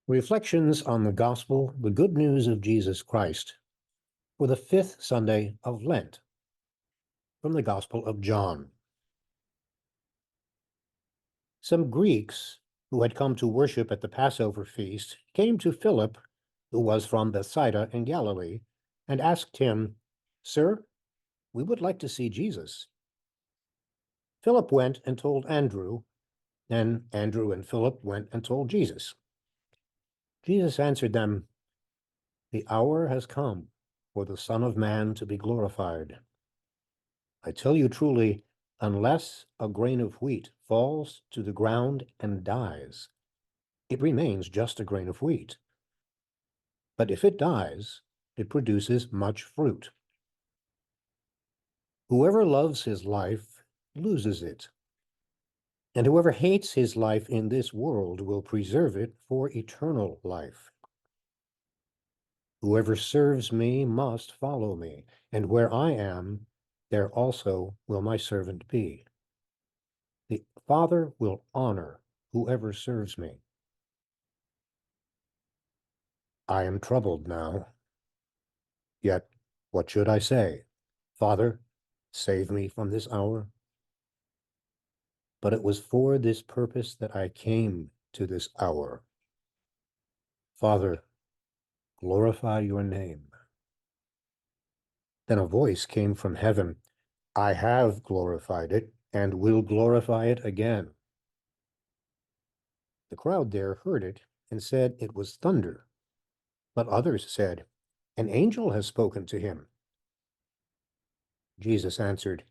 Reflections on the Gospel, the Good News of Jesus Christ, for the fifth Sunday of Lent, from the Gospel of John. Some Greeks who had come to worship at the Passover feast came to Philip, who was from Bethsaida in Galilee, and asked him, "Sir, we would like to see Jesus." Philip went and told Andrew, and Andrew and Philip went and told Jesus. Jesus answered them, "The hour has come for the Son of Man to be glorified. I tell you truly, unless a grain of wheat falls to the ground and dies, it remains just a grain of wheat. But if it dies, it produces much fruit. Whoever loves his life loses it, and whoever hates his life in this world will preserve it for eternal life. Whoever serves me must follow me, and where I am, there also will my servant be. The Father will honor whoever serves me. I am troubled now. Yet what should I say? Father, save me from this hour? But it was for this purpose that I came to this hour. Father, glorify your name." Then a voice came from heaven. "I have glorified it and will glorify it again." The crowd there heard it and said it was thunder. But others said, "An angel has spoken to him." Jesus answered,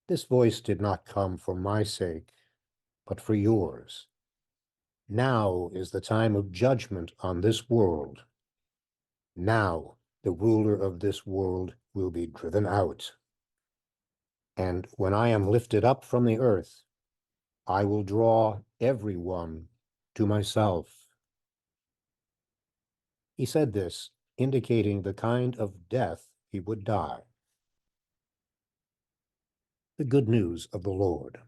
"This voice did not come for my sake, but for yours. Now is the time of judgment on this world. Now the ruler of this world will be driven out. And when I am lifted up from the earth, I will draw everyone to myself." He said this, indicating the kind of death he would die. The good news of the Lord.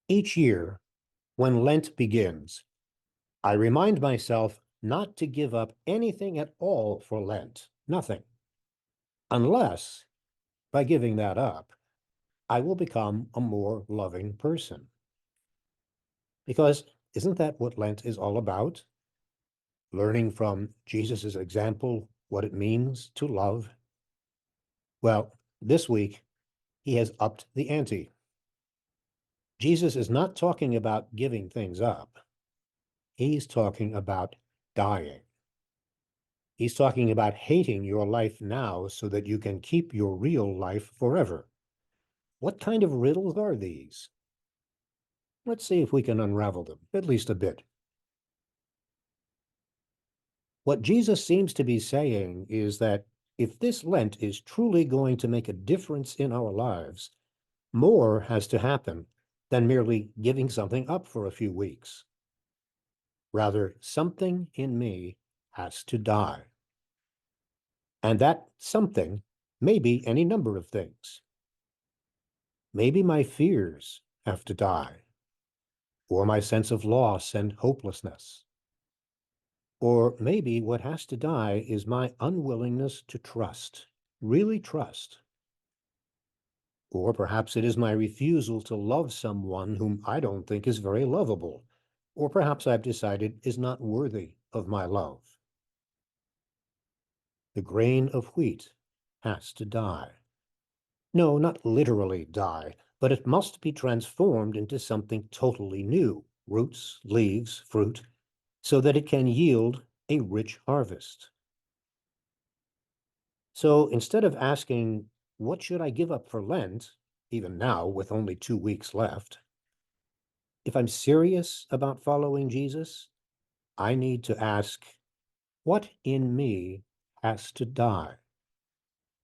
Each year, when Lent begins, I remind myself not to give up anything at all for Lent, nothing, unless, by giving that up, I will become a more loving person. Because isn't that what Lent is all about? Learning from Jesus' example what it means to love? Well, this week, he has upped the ante. Jesus is not talking about giving things up. He's talking about dying. He's talking about hating your life now so that you can keep your real life forever. What kind of riddles are these? Let's see if we can unravel them, at least a bit. What Jesus seems to be saying is that if this Lent is truly going to make a difference in our lives, more has to happen than merely giving something up for a few weeks. Rather, something in me has to die. And that something may be any number of things. Maybe my fears have to die, or my sense of loss and hopelessness. Or maybe what has to die is my unwillingness to trust, really trust. Or perhaps it is my refusal to love someone whom I don't think is very lovable, or perhaps I've decided is not worthy of my love. The grain of wheat has to die. No, not literally die, but it must be transformed into something totally new, roots, leaves, fruit, so that it can yield a rich harvest. So instead of asking, what should I give up for Lent, even now with only 2 weeks left, if I'm serious about following Jesus, I need to ask, what in me has to die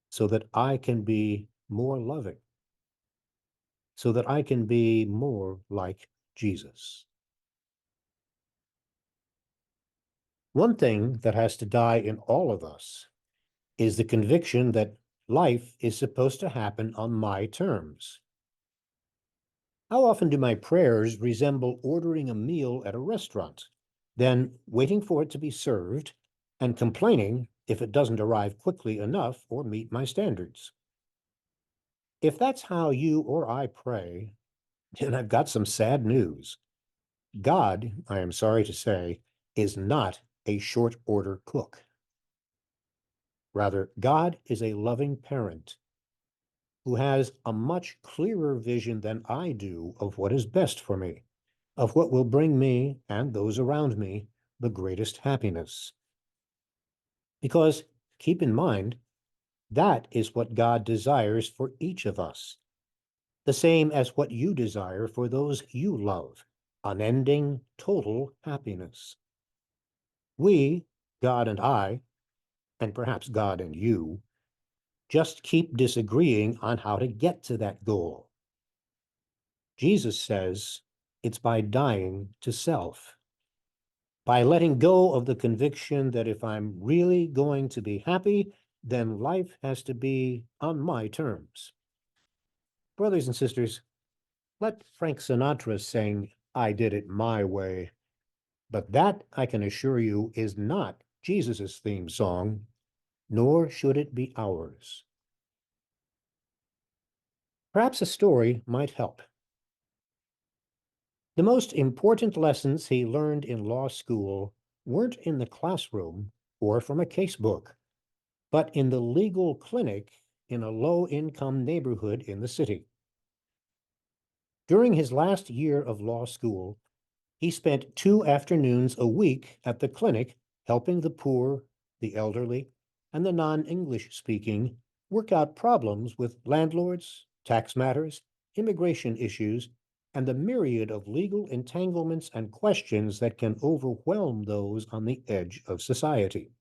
so that I can be more loving, so that I can be more like Jesus? One thing that has to die in all of us is the conviction that life is supposed to happen on my terms. How often do my prayers resemble ordering a meal at a restaurant, then waiting for it to be served and complaining if it doesn't arrive quickly enough or meet my standards? If that's how you or I pray, then I've got some sad news. God, I am sorry to say, is not a short order cook. Rather, God is a loving parent who has a much clearer vision than I do of what is best for me, of what will bring me and those around me the greatest happiness. Because keep in mind, that is what God desires for each of us, the same as what you desire for those you love, unending, total happiness. We, God and I, and perhaps God and you, just keep disagreeing on how to get to that goal. Jesus says it's by dying to self, by letting go of the conviction that if I'm really going to be happy, then life has to be on my terms. Brothers and sisters, let Frank Sinatra sing, "I Did It My Way," but that, I can assure you, is not Jesus's theme song, nor should it be ours. Perhaps a story might help. The most important lessons he learned in law school weren't in the classroom or from a casebook, but in the legal clinic in a low-income neighborhood in the city. During his last year of law school, he spent 2 afternoons a week at the clinic helping the poor, the elderly, and the non-English speaking work out problems with landlords, tax matters, immigration issues, and the myriad of legal entanglements and questions that can overwhelm those on the edge of society.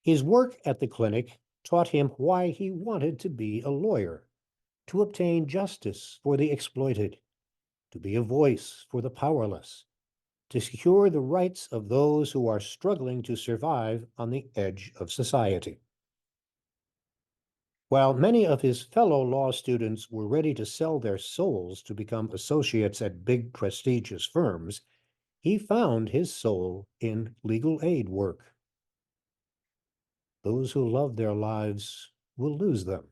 His work at the clinic taught him why he wanted to be a lawyer, to obtain justice for the exploited, to be a voice for the powerless, to secure the rights of those who are struggling to survive on the edge of society. While many of his fellow law students were ready to sell their souls to become associates at big, prestigious firms, he found his soul in legal aid work. Those who love their lives will lose them,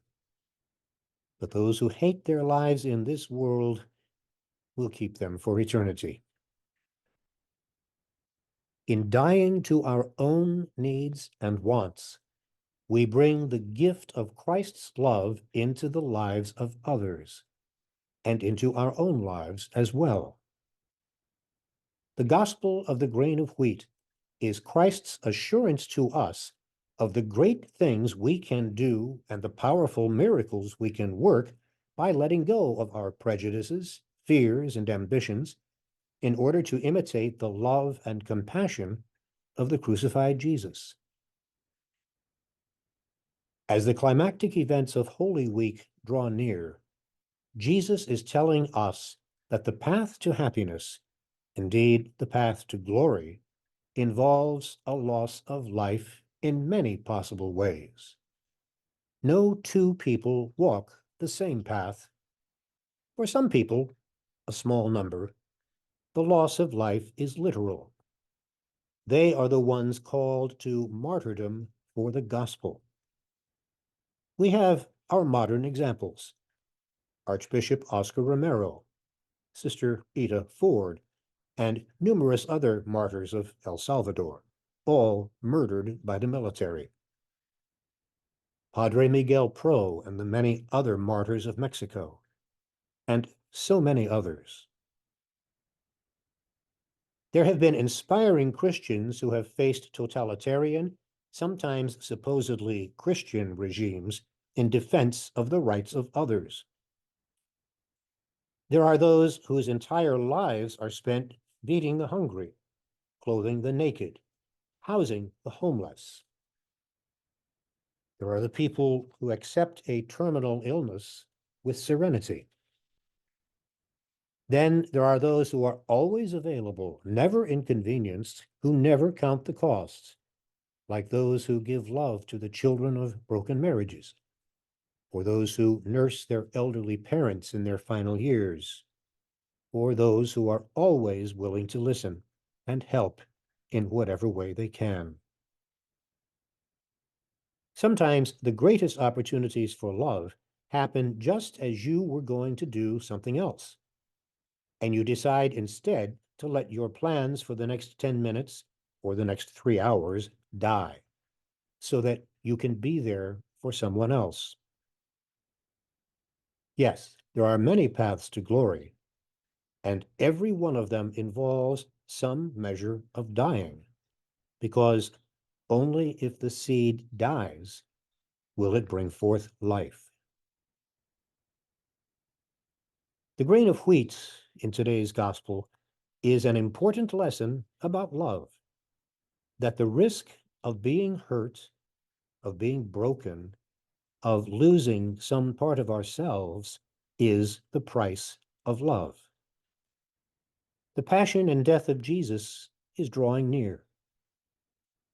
but those who hate their lives in this world will keep them for eternity. In dying to our own needs and wants, we bring the gift of Christ's love into the lives of others and into our own lives as well. The gospel of the grain of wheat is Christ's assurance to us of the great things we can do and the powerful miracles we can work by letting go of our prejudices, fears, and ambitions in order to imitate the love and compassion of the crucified Jesus. As the climactic events of Holy Week draw near, Jesus is telling us that the path to happiness, indeed the path to glory, involves a loss of life in many possible ways. No two people walk the same path. For some people, a small number, the loss of life is literal. They are the ones called to martyrdom for the gospel. We have our modern examples: Archbishop Oscar Romero, Sister Ida Ford, and numerous other martyrs of El Salvador, all murdered by the military. Padre Miguel Pro and the many other martyrs of Mexico, and so many others. There have been inspiring Christians who have faced totalitarian, sometimes supposedly Christian regimes in defense of the rights of others. There are those whose entire lives are spent feeding the hungry, clothing the naked, housing the homeless. There are the people who accept a terminal illness with serenity. Then there are those who are always available, never inconvenienced, who never count the costs, like those who give love to the children of broken marriages, for those who nurse their elderly parents in their final years, or those who are always willing to listen and help in whatever way they can. Sometimes the greatest opportunities for love happen just as you were going to do something else, and you decide instead to let your plans for the next 10 minutes or the next 3 hours die so that you can be there for someone else. Yes, there are many paths to glory, and every one of them involves some measure of dying, because only if the seed dies will it bring forth life. The grain of wheat in today's gospel is an important lesson about love, that the risk of being hurt, of being broken, of losing some part of ourselves is the price of love. The passion and death of Jesus is drawing near,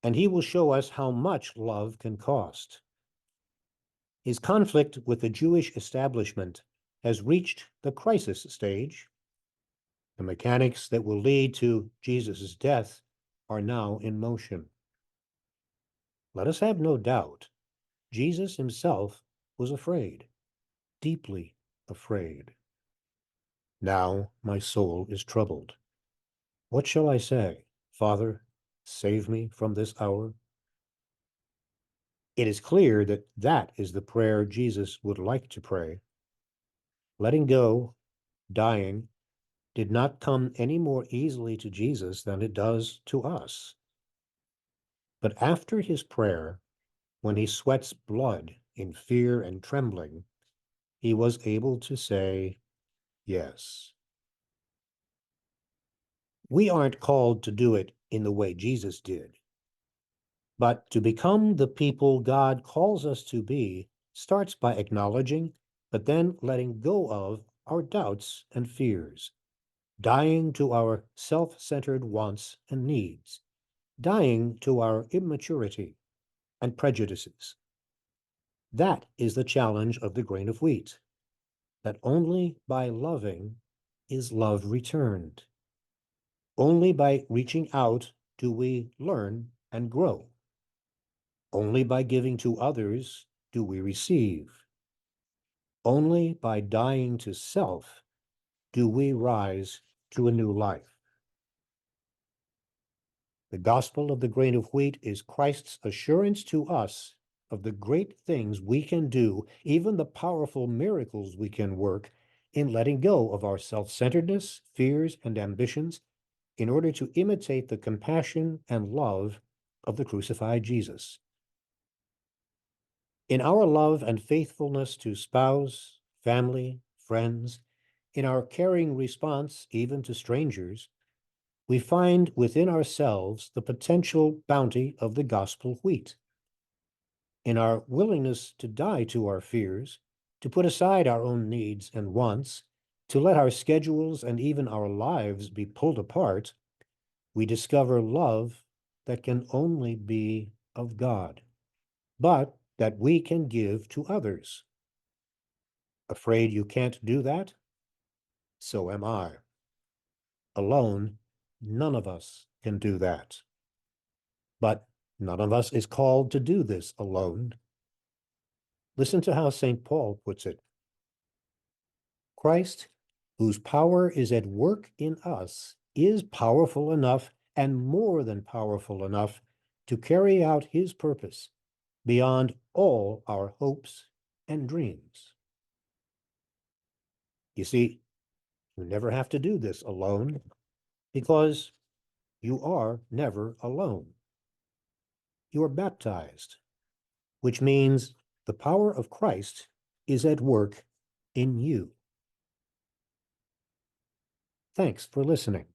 and he will show us how much love can cost. His conflict with the Jewish establishment has reached the crisis stage. The mechanics that will lead to Jesus' death are now in motion. Let us have no doubt, Jesus himself was afraid, deeply afraid. Now my soul is troubled. What shall I say? Father, save me from this hour. It is clear that that is the prayer Jesus would like to pray. Letting go, dying, did not come any more easily to Jesus than it does to us. But after his prayer, when he sweats blood in fear and trembling, he was able to say, yes. We aren't called to do it in the way Jesus did, but to become the people God calls us to be starts by acknowledging, but then letting go of our doubts and fears, dying to our self-centered wants and needs, dying to our immaturity and prejudices. That is the challenge of the grain of wheat, that only by loving is love returned. Only by reaching out do we learn and grow. Only by giving to others do we receive. Only by dying to self do we rise to a new life. The gospel of the grain of wheat is Christ's assurance to us of the great things we can do, even the powerful miracles we can work in letting go of our self-centeredness, fears, and ambitions in order to imitate the compassion and love of the crucified Jesus. In our love and faithfulness to spouse, family, friends, in our caring response even to strangers, we find within ourselves the potential bounty of the gospel wheat. In our willingness to die to our fears, to put aside our own needs and wants, to let our schedules and even our lives be pulled apart, we discover love that can only be of God, but that we can give to others. Afraid you can't do that? So am I. Alone, none of us can do that. But none of us is called to do this alone. Listen to how St. Paul puts it. Christ, whose power is at work in us, is powerful enough and more than powerful enough to carry out his purpose beyond all our hopes and dreams. You see, you never have to do this alone because you are never alone. You are baptized, which means the power of Christ is at work in you. Thanks for listening.